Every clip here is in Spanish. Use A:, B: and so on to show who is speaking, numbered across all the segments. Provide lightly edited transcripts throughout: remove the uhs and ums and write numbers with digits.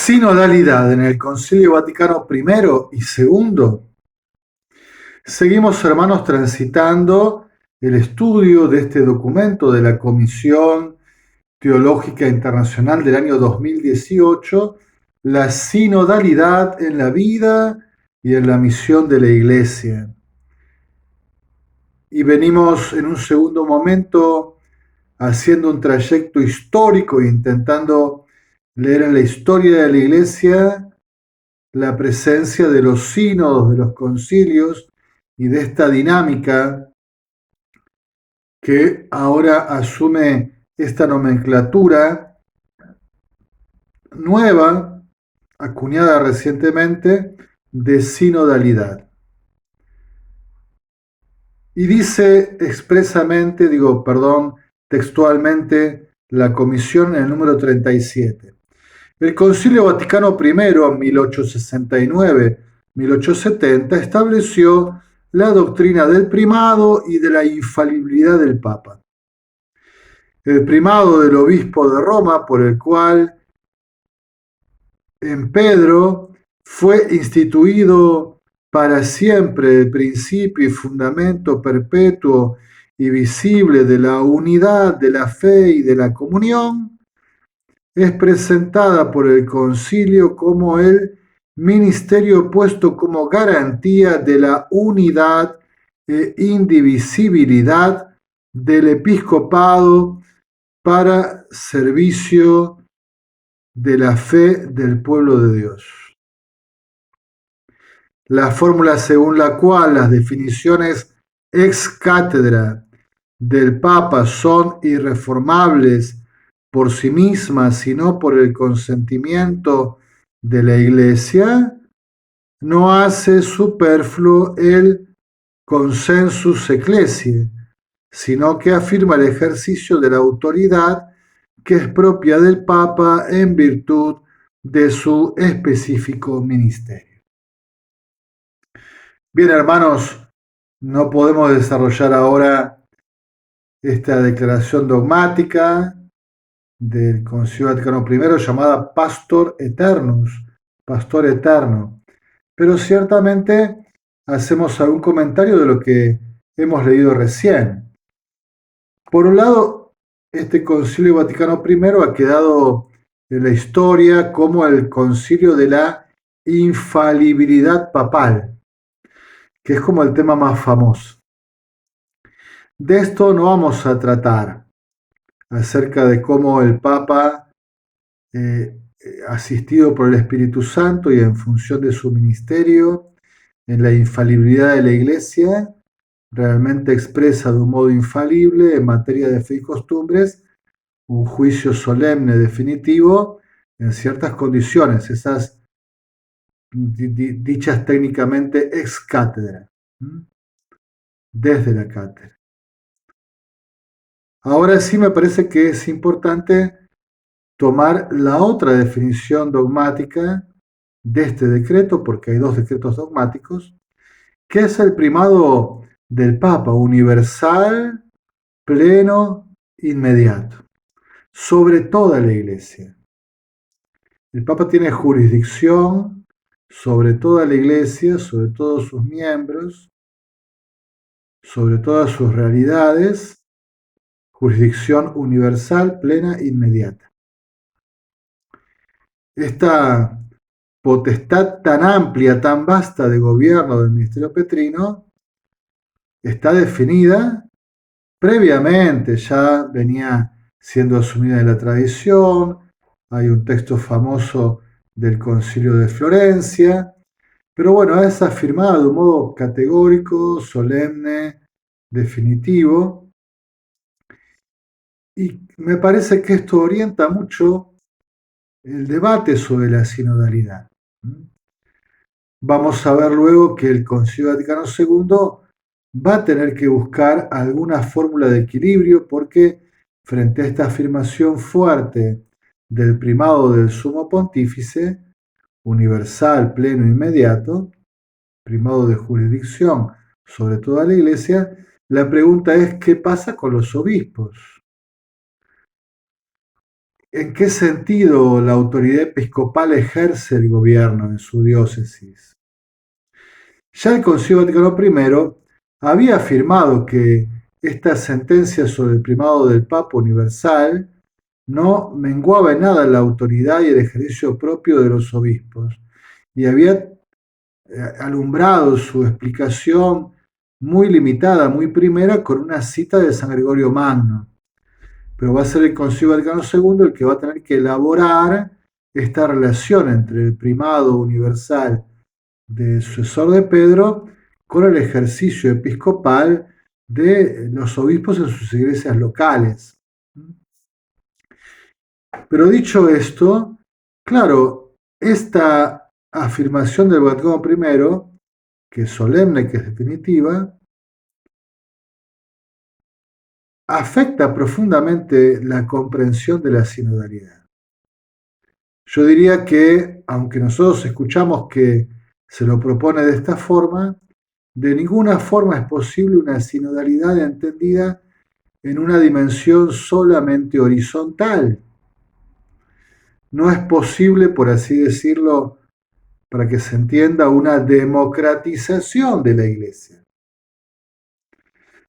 A: Sinodalidad en el Concilio Vaticano primero y segundo. Seguimos, hermanos, transitando el estudio de este documento de la Comisión Teológica Internacional del año 2018, la sinodalidad en la vida y en la misión de la Iglesia. Y venimos en un segundo momento haciendo un trayecto histórico e intentando leer en la historia de la Iglesia la presencia de los sínodos, de los concilios y de esta dinámica que ahora asume esta nomenclatura nueva, acuñada recientemente, de sinodalidad. Y dice expresamente, textualmente, la comisión en el número 37. El Concilio Vaticano I, en 1869-1870, estableció la doctrina del primado y de la infalibilidad del Papa. El primado del obispo de Roma, por el cual en Pedro fue instituido para siempre el principio y fundamento perpetuo y visible de la unidad de la fe y de la comunión, es presentada por el concilio como el ministerio puesto como garantía de la unidad e indivisibilidad del episcopado para servicio de la fe del pueblo de Dios. La fórmula según la cual las definiciones ex cátedra del Papa son irreformables por sí mismas, sino por el consentimiento de la Iglesia, no hace superfluo el consensus ecclesiae, sino que afirma el ejercicio de la autoridad que es propia del Papa en virtud de su específico ministerio. Bien, hermanos, no podemos desarrollar ahora esta declaración dogmática del Concilio Vaticano I llamada Pastor Eternus, Pastor Eterno, pero ciertamente hacemos algún comentario de lo que hemos leído recién. Por un lado, este Concilio Vaticano I ha quedado en la historia como el concilio de la infalibilidad papal, que es como el tema más famoso. De esto no vamos a tratar, acerca de cómo el Papa, asistido por el Espíritu Santo y en función de su ministerio, en la infalibilidad de la Iglesia, realmente expresa de un modo infalible en materia de fe y costumbres un juicio solemne definitivo en ciertas condiciones, esas dichas técnicamente ex cátedra, desde la cátedra. Ahora sí me parece que es importante tomar la otra definición dogmática de este decreto, porque hay dos decretos dogmáticos, que es el primado del Papa, universal, pleno, inmediato, sobre toda la Iglesia. El Papa tiene jurisdicción sobre toda la Iglesia, sobre todos sus miembros, sobre todas sus realidades, jurisdicción universal, plena, inmediata. Esta potestad tan amplia, tan vasta de gobierno del ministerio petrino está definida previamente, ya venía siendo asumida en la tradición. Hay un texto famoso del Concilio de Florencia, pero bueno, es afirmada de un modo categórico, solemne, definitivo, y me parece que esto orienta mucho el debate sobre la sinodalidad. Vamos a ver luego que el Concilio Vaticano II va a tener que buscar alguna fórmula de equilibrio porque frente a esta afirmación fuerte del primado del sumo pontífice, universal, pleno, inmediato, primado de jurisdicción sobre toda la Iglesia, la pregunta es ¿qué pasa con los obispos? ¿En qué sentido la autoridad episcopal ejerce el gobierno en su diócesis? Ya el Concilio Vaticano I había afirmado que esta sentencia sobre el primado del Papa universal no menguaba en nada la autoridad y el ejercicio propio de los obispos, y había alumbrado su explicación muy limitada, muy primera, con una cita de San Gregorio Magno. Pero va a ser el Concilio Vaticano II el que va a tener que elaborar esta relación entre el primado universal del sucesor de Pedro con el ejercicio episcopal de los obispos en sus iglesias locales. Pero dicho esto, claro, esta afirmación del Vaticano I, que es solemne, que es definitiva, afecta profundamente la comprensión de la sinodalidad. Yo diría que, aunque nosotros escuchamos que se lo propone de esta forma, de ninguna forma es posible una sinodalidad entendida en una dimensión solamente horizontal. No es posible, por así decirlo, para que se entienda, una democratización de la iglesia.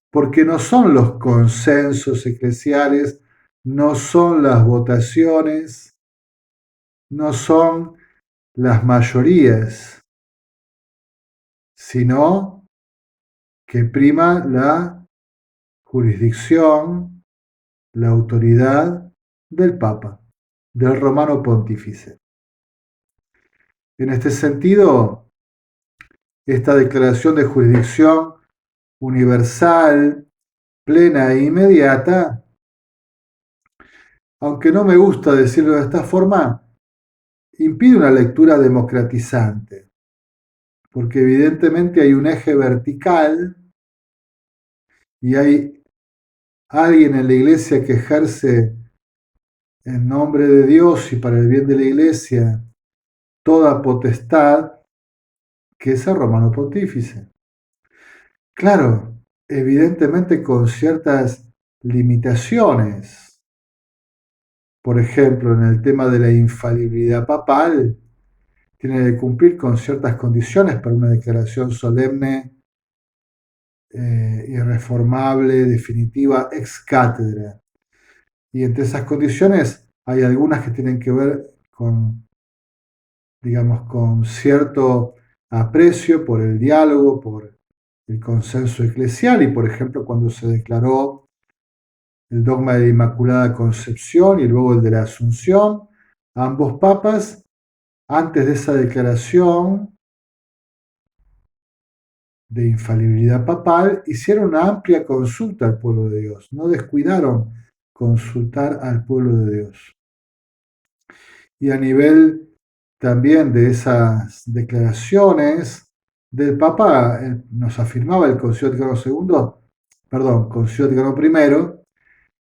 A: Porque no son los consensos eclesiales, no son las votaciones, no son las mayorías, sino que prima la jurisdicción, la autoridad del Papa, del Romano Pontífice. En este sentido, esta declaración de jurisdicción universal, plena e inmediata, aunque no me gusta decirlo de esta forma, impide una lectura democratizante, porque evidentemente hay un eje vertical y hay alguien en la iglesia que ejerce en nombre de Dios y para el bien de la iglesia toda potestad, que es el Romano Pontífice. Claro, evidentemente con ciertas limitaciones. Por ejemplo, en el tema de la infalibilidad papal, tiene que cumplir con ciertas condiciones para una declaración solemne, irreformable, definitiva, ex cátedra. Y entre esas condiciones hay algunas que tienen que ver con, digamos, con cierto aprecio por el diálogo, por el consenso eclesial y, por ejemplo, cuando se declaró el dogma de la Inmaculada Concepción y luego el de la Asunción, ambos papas, antes de esa declaración de infalibilidad papal, hicieron una amplia consulta al pueblo de Dios, no descuidaron consultar al pueblo de Dios. Y a nivel también de esas declaraciones del Papa, nos afirmaba el Concilio Vaticano II, perdón, Concilio Vaticano I,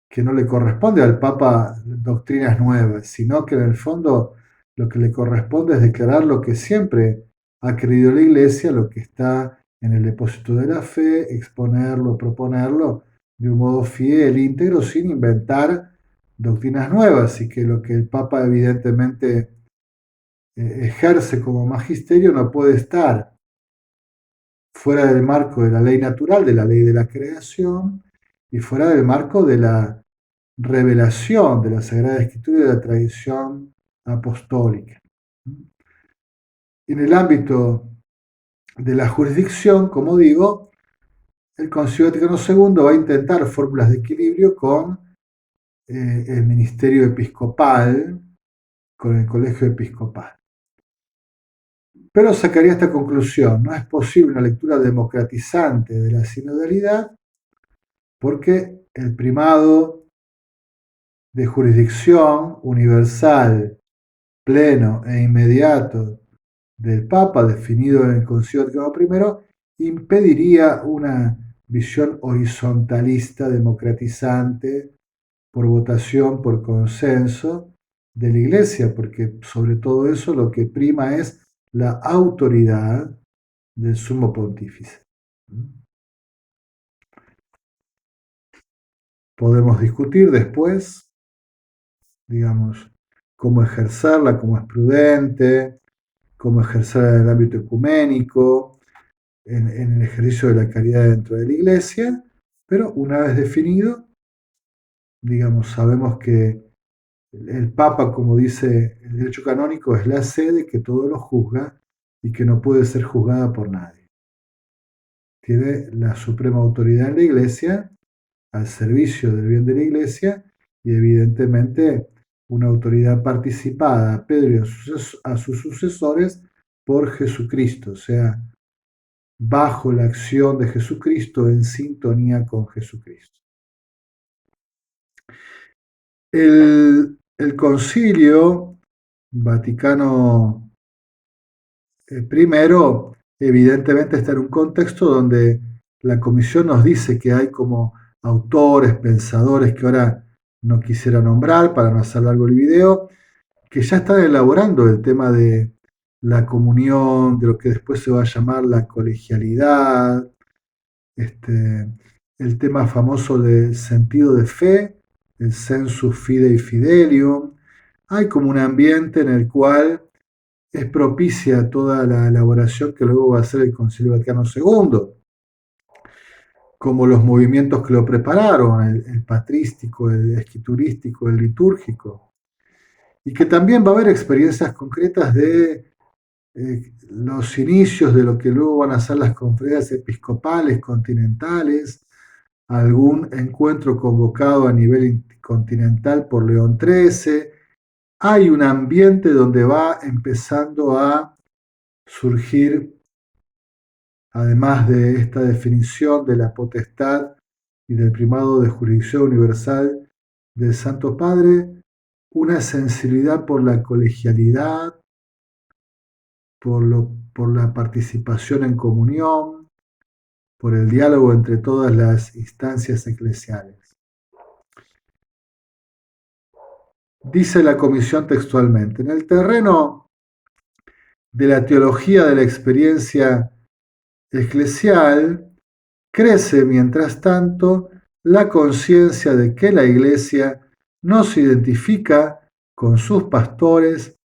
A: que no le corresponde al Papa doctrinas nuevas, sino que en el fondo lo que le corresponde es declarar lo que siempre ha creído la Iglesia, lo que está en el depósito de la fe, exponerlo, proponerlo de un modo fiel, íntegro, sin inventar doctrinas nuevas, y que lo que el Papa evidentemente ejerce como magisterio no puede estar fuera del marco de la ley natural, de la ley de la creación, y fuera del marco de la revelación de la Sagrada Escritura y de la tradición apostólica. En el ámbito de la jurisdicción, como digo, el Concilio Vaticano II va a intentar fórmulas de equilibrio con el ministerio episcopal, con el colegio episcopal. Pero sacaría esta conclusión: no es posible una lectura democratizante de la sinodalidad porque el primado de jurisdicción universal, pleno e inmediato del Papa, definido en el Concilio Vaticano I, impediría una visión horizontalista, democratizante, por votación, por consenso de la Iglesia, porque sobre todo eso lo que prima es la autoridad del sumo pontífice. Podemos discutir después digamos, cómo ejercerla, cómo es prudente, cómo ejercerla en el ámbito ecuménico, en el ejercicio de la caridad dentro de la iglesia, pero una vez definido, digamos, sabemos que el Papa, como dice el derecho canónico, es la sede que todo lo juzga y que no puede ser juzgada por nadie. Tiene la suprema autoridad en la iglesia, al servicio del bien de la iglesia y evidentemente una autoridad participada a Pedro y a sus sucesores por Jesucristo, o sea, bajo la acción de Jesucristo, en sintonía con Jesucristo. El Concilio Vaticano primero, evidentemente está en un contexto donde la comisión nos dice que hay como autores, pensadores que ahora no quisiera nombrar para no hacer largo el video, que ya están elaborando el tema de la comunión, de lo que después se va a llamar la colegialidad, el tema famoso del sentido de fe, el sensus fidei fidelium. Hay como un ambiente en el cual es propicia toda la elaboración que luego va a hacer el Concilio Vaticano II, como los movimientos que lo prepararon, el patrístico, el escriturístico, el litúrgico, y que también va a haber experiencias concretas de los inicios de lo que luego van a ser las conferencias episcopales continentales, algún encuentro convocado a nivel continental por León XIII. Hay un ambiente donde va empezando a surgir, además de esta definición de la potestad y del primado de jurisdicción universal del Santo Padre, una sensibilidad por la colegialidad, por la participación en comunión, por el diálogo entre todas las instancias eclesiales. Dice la comisión textualmente, en el terreno de la teología de la experiencia eclesial, crece, mientras tanto, la conciencia de que la Iglesia no se identifica con sus pastores,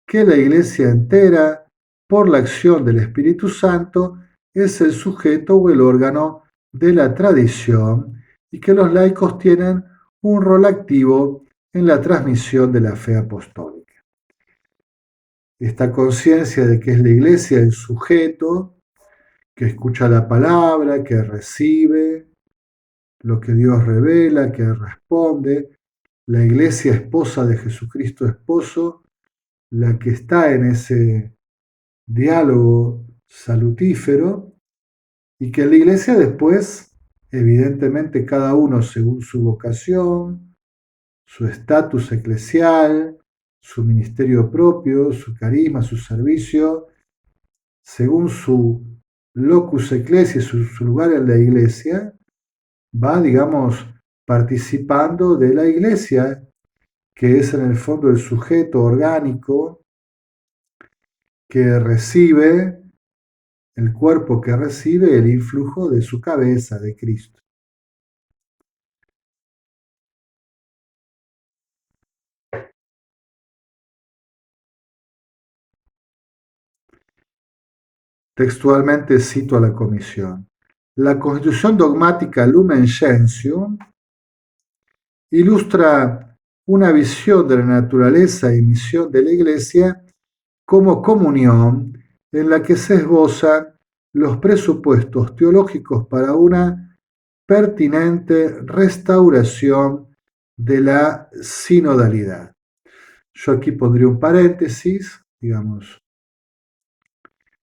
A: que la Iglesia entera, por la acción del Espíritu Santo, es el sujeto o el órgano de la tradición y que los laicos tienen un rol activo en la transmisión de la fe apostólica. Esta conciencia de que es la Iglesia el sujeto que escucha la palabra, que recibe lo que Dios revela, que responde, la iglesia esposa de Jesucristo esposo, la que está en ese diálogo salutífero, y que la iglesia después, evidentemente cada uno según su vocación, su estatus eclesial, su ministerio propio, su carisma, su servicio, según su locus ecclesiae, su lugar en la iglesia, va, digamos, participando de la iglesia, que es en el fondo el sujeto orgánico que recibe, el cuerpo que recibe el influjo de su cabeza, de Cristo. Textualmente cito a la comisión. La constitución dogmática Lumen Gentium ilustra una visión de la naturaleza y misión de la Iglesia como comunión en la que se esbozan los presupuestos teológicos para una pertinente restauración de la sinodalidad. Yo aquí pondría un paréntesis, digamos,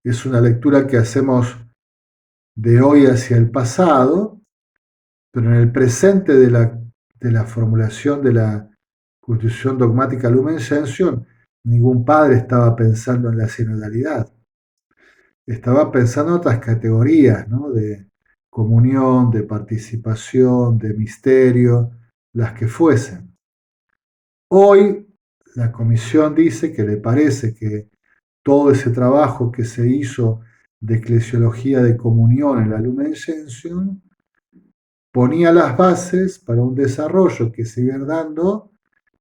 A: es una lectura que hacemos de hoy hacia el pasado, pero en el presente de la formulación de la Constitución Dogmática Lumen Gentium, ningún padre estaba pensando en la sinodalidad. Estaba pensando en otras categorías, ¿no? De comunión, de participación, de misterio, las que fuesen. Hoy la comisión dice que le parece que todo ese trabajo que se hizo de eclesiología de comunión en la Lumen Gentium ponía las bases para un desarrollo que se iba dando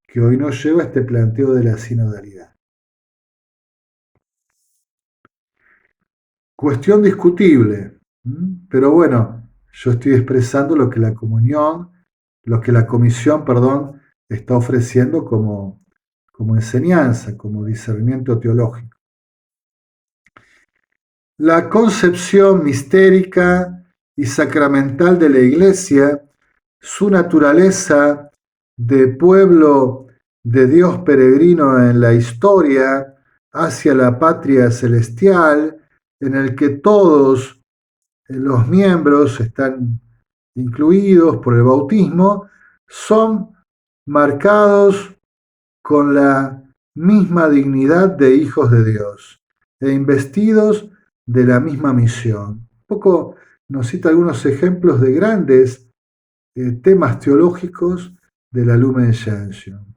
A: que hoy nos lleva a este planteo de la sinodalidad. Cuestión discutible, pero bueno, yo estoy expresando lo que la comunión, lo que la comisión, perdón, está ofreciendo como enseñanza, como discernimiento teológico. La concepción mistérica y sacramental de la Iglesia, su naturaleza de pueblo de Dios peregrino en la historia hacia la patria celestial, en el que todos los miembros están incluidos por el bautismo, son marcados con la misma dignidad de hijos de Dios e investidos de la misma misión. Un poco nos cita algunos ejemplos de grandes temas teológicos de la Lumen Gentium.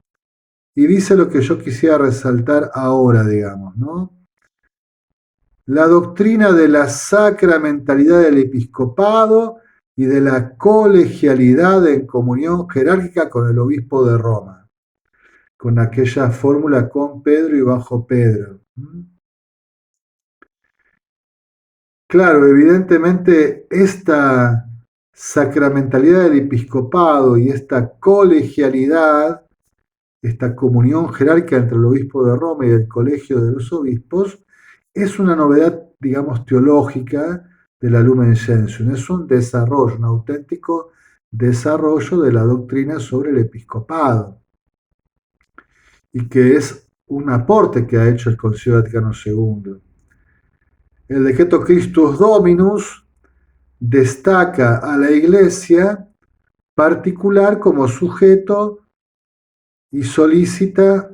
A: Y dice lo que yo quisiera resaltar ahora, digamos, ¿no? La doctrina de la sacramentalidad del episcopado y de la colegialidad en comunión jerárquica con el obispo de Roma, con aquella fórmula con Pedro y bajo Pedro. Claro, evidentemente esta sacramentalidad del episcopado y esta colegialidad, esta comunión jerárquica entre el obispo de Roma y el colegio de los obispos, es una novedad, digamos, teológica de la Lumen Gentium. Es un desarrollo, un auténtico desarrollo de la doctrina sobre el episcopado y que es un aporte que ha hecho el Concilio Vaticano II. El decreto Christus Dominus destaca a la Iglesia particular como sujeto y solicita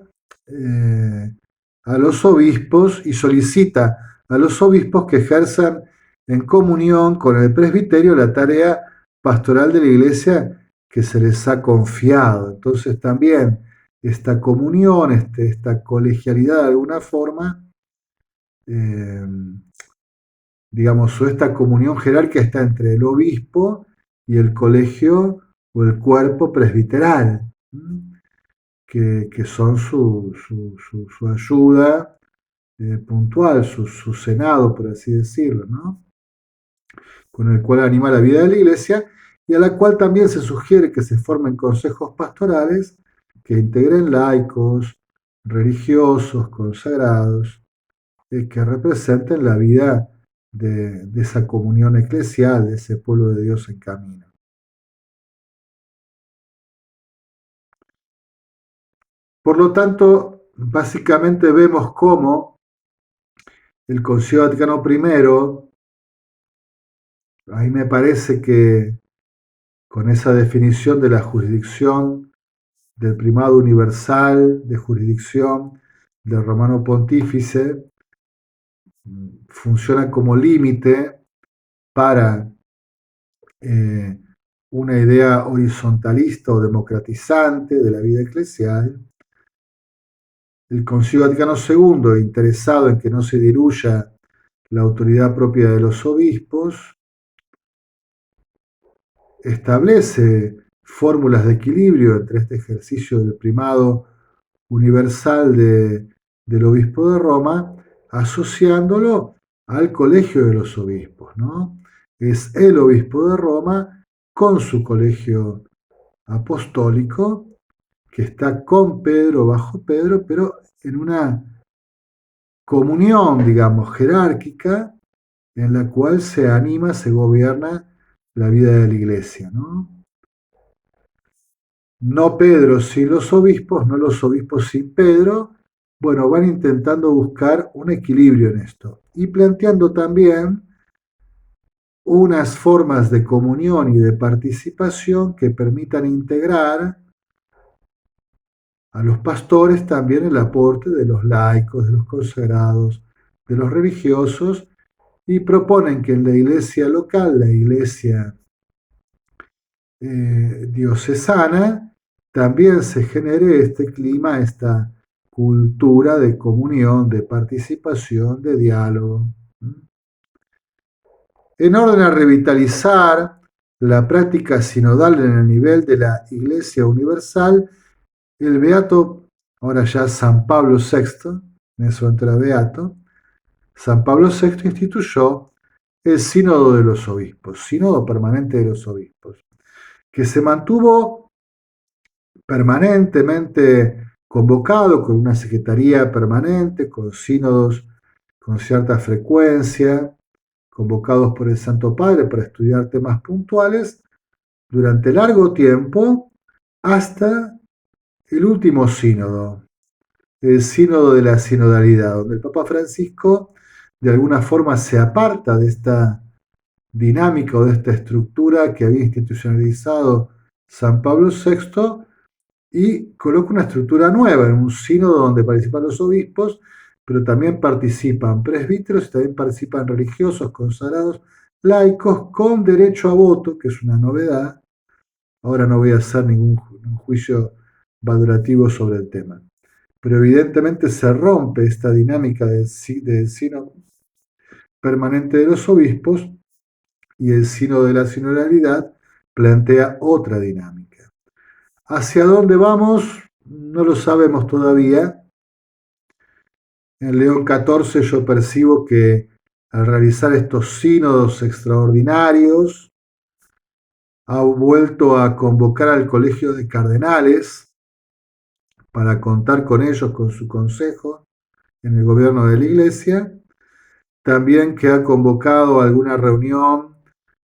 A: a los obispos y solicita a los obispos que ejerzan en comunión con el presbiterio la tarea pastoral de la Iglesia que se les ha confiado. Entonces también esta comunión, esta colegialidad de alguna forma, eh, digamos, o esta comunión jerárquica está entre el obispo y el colegio o el cuerpo presbiteral, que son su ayuda puntual, su senado, por así decirlo, ¿no? Con el cual anima la vida de la iglesia y a la cual también se sugiere que se formen consejos pastorales que integren laicos, religiosos, consagrados, que representen la vida de esa comunión eclesial, de ese pueblo de Dios en camino. Por lo tanto, básicamente vemos cómo el Concilio Vaticano I, a mí me parece que con esa definición de la jurisdicción, del primado universal, de jurisdicción del romano pontífice, funciona como límite para una idea horizontalista o democratizante de la vida eclesial. El Concilio Vaticano II, interesado en que no se diluya la autoridad propia de los obispos, establece fórmulas de equilibrio entre este ejercicio del primado universal del obispo de Roma, asociándolo al colegio de los obispos, ¿no? Es el obispo de Roma con su colegio apostólico, que está con Pedro, bajo Pedro, pero en una comunión, digamos, jerárquica, en la cual se anima, se gobierna la vida de la iglesia, ¿no? No Pedro sin los obispos, no los obispos sin Pedro. Bueno, van intentando buscar un equilibrio en esto y planteando también unas formas de comunión y de participación que permitan integrar a los pastores también el aporte de los laicos, de los consagrados, de los religiosos, y proponen que en la iglesia local, la iglesia diocesana, también se genere este clima, esta cultura de comunión, de participación, de diálogo. En orden a revitalizar la práctica sinodal en el nivel de la Iglesia Universal, El beato, ahora ya San Pablo VI, en eso entra beato, San Pablo VI instituyó el Sínodo de los Obispos, Sínodo permanente de los Obispos, que se mantuvo permanentemente convocado con una secretaría permanente, con sínodos con cierta frecuencia, convocados por el Santo Padre para estudiar temas puntuales durante largo tiempo hasta el último sínodo, el sínodo de la sinodalidad, donde el Papa Francisco de alguna forma se aparta de esta dinámica o de esta estructura que había institucionalizado San Pablo VI y coloca una estructura nueva en un sínodo donde participan los obispos, pero también participan presbíteros y también participan religiosos, consagrados, laicos con derecho a voto, que es una novedad. Ahora no voy a hacer ningún juicio valorativo sobre el tema. Pero evidentemente se rompe esta dinámica del sínodo permanente de los obispos y el sínodo de la sinodalidad plantea otra dinámica. ¿Hacia dónde vamos? No lo sabemos todavía. En León XIV yo percibo que al realizar estos sínodos extraordinarios ha vuelto a convocar al Colegio de Cardenales para contar con ellos, con su consejo en el gobierno de la Iglesia. También que ha convocado alguna reunión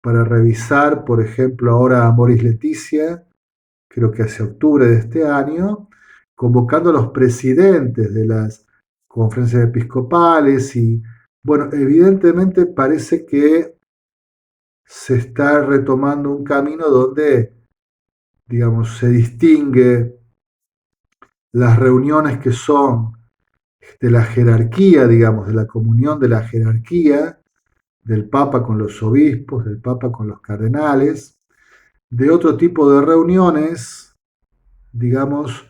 A: para revisar, por ejemplo, ahora a Moris Leticia, creo que hacia octubre de este año, convocando a los presidentes de las conferencias episcopales y, bueno, evidentemente parece que se está retomando un camino donde, digamos, se distingue las reuniones que son de la jerarquía, digamos, de la comunión de la jerarquía, del Papa con los obispos, del Papa con los cardenales, de otro tipo de reuniones, digamos,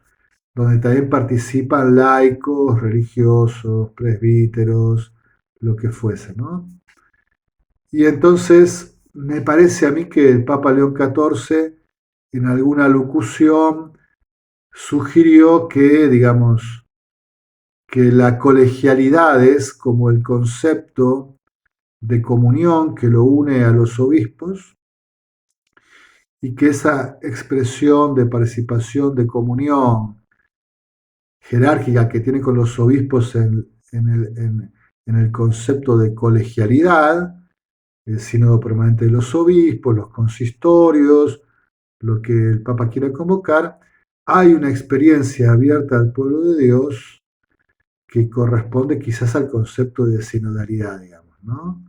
A: donde también participan laicos, religiosos, presbíteros, lo que fuese, ¿no? Y entonces me parece a mí que el Papa León XIV en alguna locución sugirió que, digamos, que la colegialidad es como el concepto de comunión que lo une a los obispos y que esa expresión de participación, de comunión jerárquica que tiene con los obispos en el concepto de colegialidad, el sínodo permanente de los obispos, los consistorios, lo que el Papa quiere convocar, hay una experiencia abierta al pueblo de Dios que corresponde quizás al concepto de sinodalidad, digamos, ¿no?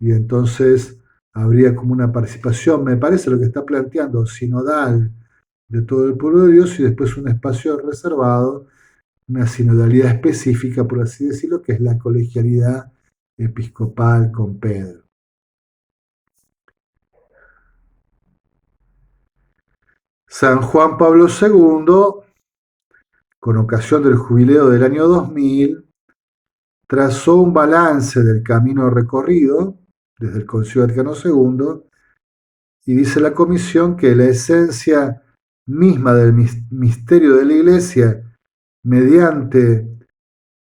A: Y entonces habría como una participación, me parece lo que está planteando, sinodal de todo el pueblo de Dios y después un espacio reservado, una sinodalidad específica, por así decirlo, que es la colegialidad episcopal con Pedro. San Juan Pablo II, con ocasión del jubileo del año 2000, trazó un balance del camino recorrido desde el Concilio Vaticano II y dice la comisión que la esencia misma del misterio de la Iglesia, mediante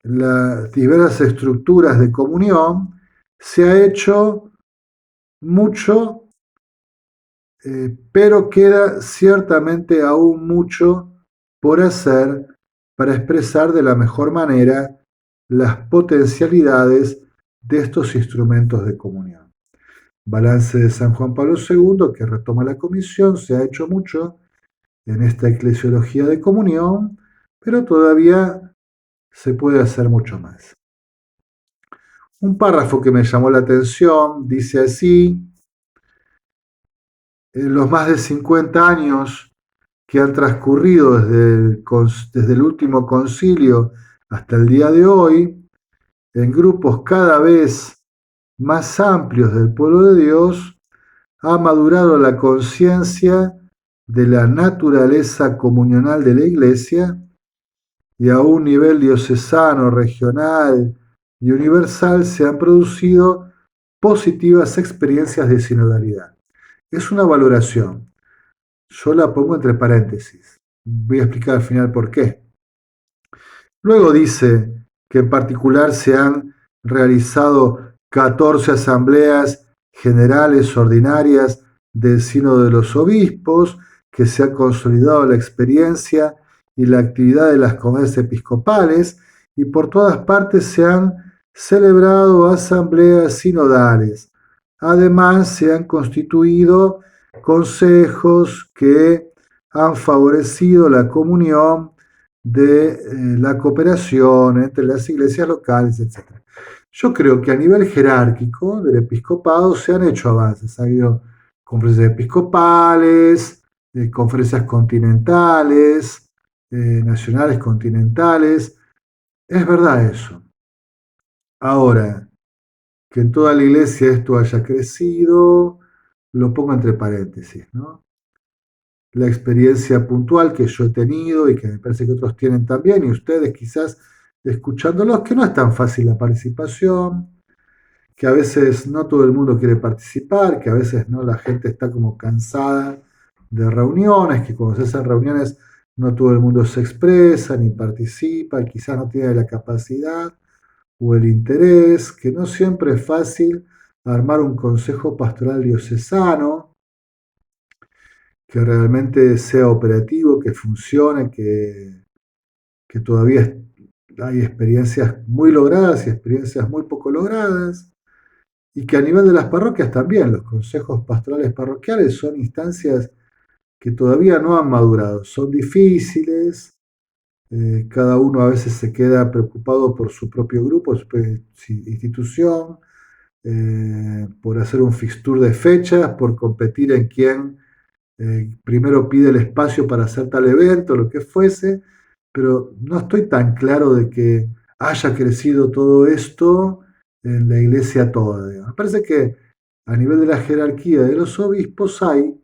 A: las diversas estructuras de comunión, se ha hecho mucho, pero queda ciertamente aún mucho por hacer para expresar de la mejor manera las potencialidades de estos instrumentos de comunión. Balance de San Juan Pablo II, que retoma la comisión, se ha hecho mucho en esta eclesiología de comunión, pero todavía se puede hacer mucho más. Un párrafo que me llamó la atención dice así: en los más de 50 años que han transcurrido desde el último concilio hasta el día de hoy, en grupos cada vez más amplios del pueblo de Dios, ha madurado la conciencia de la naturaleza comunional de la Iglesia y a un nivel diocesano, regional y universal se han producido positivas experiencias de sinodalidad. Es una valoración, yo la pongo entre paréntesis. Voy a explicar al final por qué. Luego dice que en particular se han realizado 14 asambleas generales ordinarias del Sínodo de los Obispos, que se ha consolidado la experiencia y la actividad de las conferencias episcopales y por todas partes se han celebrado asambleas sinodales. Además, se han constituido consejos que han favorecido la comunión de la cooperación entre las iglesias locales, etc. Yo creo que a nivel jerárquico del episcopado se han hecho avances. Ha habido conferencias episcopales, conferencias continentales, nacionales continentales. Es verdad eso. Ahora, que en toda la iglesia esto haya crecido, lo pongo entre paréntesis, ¿no? La experiencia puntual que yo he tenido y que me parece que otros tienen también, y ustedes quizás escuchándolos, que no es tan fácil la participación, que a veces no todo el mundo quiere participar, que a veces no la gente está como cansada de reuniones, que cuando se hacen reuniones no todo el mundo se expresa ni participa, quizás no tiene la capacidad o el interés, que no siempre es fácil armar un consejo pastoral diocesano, que realmente sea operativo, que funcione, que todavía hay experiencias muy logradas y experiencias muy poco logradas, y que a nivel de las parroquias también, los consejos pastorales parroquiales son instancias que todavía no han madurado, son difíciles, cada uno a veces se queda preocupado por su propio grupo, su propia institución, por hacer un fixture de fechas, por competir en quién primero pide el espacio para hacer tal evento, lo que fuese, pero no estoy tan claro de que haya crecido todo esto en la iglesia toda. Digamos. Me parece que a nivel de la jerarquía de los obispos hay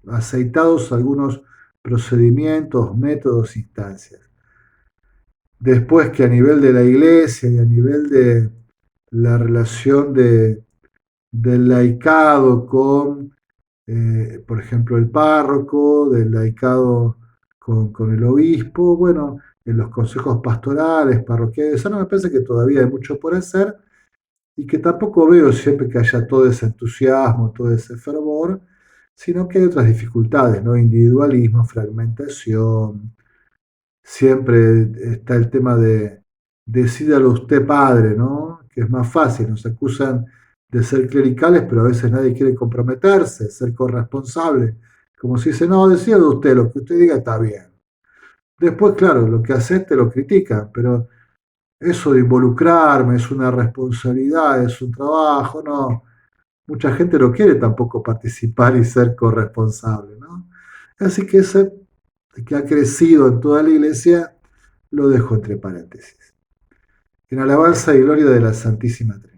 A: aceitados algunos procedimientos, métodos, instancias. Después que a nivel de la iglesia y a nivel de la relación del laicado con por ejemplo, el párroco, del laicado con el obispo, bueno, en los consejos pastorales, parroquiales, eso no me parece que todavía hay mucho por hacer y que tampoco veo siempre que haya todo ese entusiasmo, todo ese fervor, sino que hay otras dificultades, ¿no? Individualismo, fragmentación, siempre está el tema de decídalo usted padre, ¿no? Que es más fácil, nos acusan de ser clericales, pero a veces nadie quiere comprometerse, ser corresponsable. Como si dice, no, decídalo usted, lo que usted diga está bien. Después, claro, lo que haces te lo critican, pero eso de involucrarme es una responsabilidad, es un trabajo, no. Mucha gente no quiere tampoco participar y ser corresponsable, ¿no? Así que ese que ha crecido en toda la iglesia lo dejo entre paréntesis. En alabanza y gloria de la Santísima Trinidad.